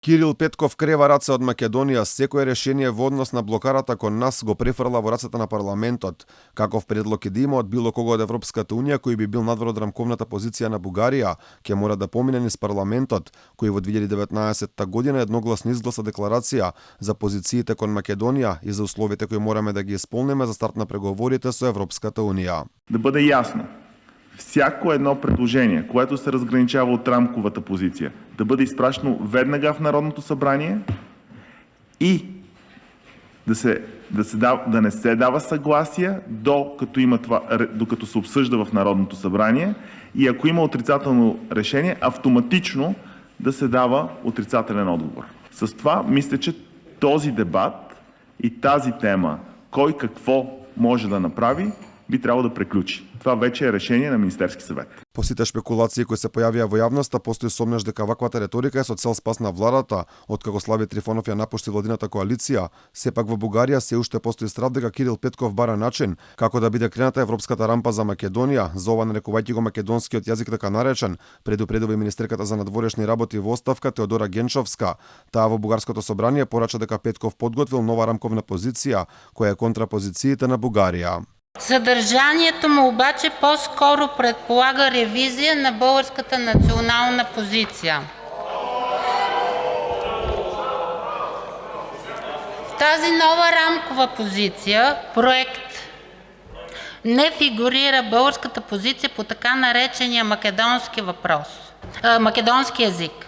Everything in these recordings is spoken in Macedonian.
Кирил Петков крева раце од Македонија, секое решение во однос на блокарата кон нас го префрла во рацете на парламентот. Каков предлог и да има од било кого од Европската Унија кој би бил надвор од рамковната позиција на Бугарија, ќе мора да помине низ парламентот, кој во 2019 година едногласно изгласа декларација за позициите кон Македонија и за условите кои мораме да ги исполниме за старт на преговорите со Европската Унија. Да бъде ясно, всяко едно предложение, което се разграничава от рамковата позиция, да бъде изпращано веднага в Народното събрание и да не се дава съгласие докато се обсъжда в Народното събрание, и ако има отрицателно решение, автоматично да се дава отрицателен отговор. С това мисля, че този дебат и тази тема, кой какво може да направи, би трябвало да приключи. Това вече е решение на Министерски съвет. По сите шпекулации кои се појавија во јавноста, постои сомнеш дека ваквата реторика е со цел спас на владата, откако Слави Трифонов ја напушти владината коалиција. Сепак во Бугарија се уште постои страв дека Кирил Петков бара начин како да биде крената европската рампа за Македонија, за ова нарекувајќи го македонскиот јазик така наречен, предупредува и министерката за надворешни работи во оставка Теодора Генчовска. Таа во бугарското собрание порача дека Петков подготвил нова рамковна позиција која е контрапозициите на Бугарија. Съдържанието му обаче по-скоро предполага ревизия на българската национална позиция. В тази нова рамкова позиция, проект, не фигурира българската позиция по така наречения македонски език.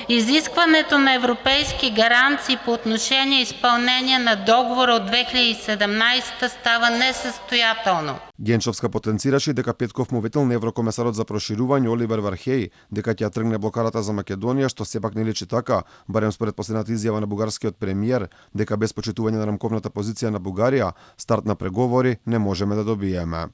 Изискването на европейски гаранции по отношение изпълнение на договора от 2017 става несъстоятелно. Генчовска потенцираше дека Петков му ветил на еврокомесарот за проширување Оливер Вархеј дека ќе ја тргне блокарата за Македонија, што сепак не личи така, барем според последната изјава на бугарскиот премиер, дека без почитување на рамковната позиција на Бугарија, старт на преговори не можеме да добиеме.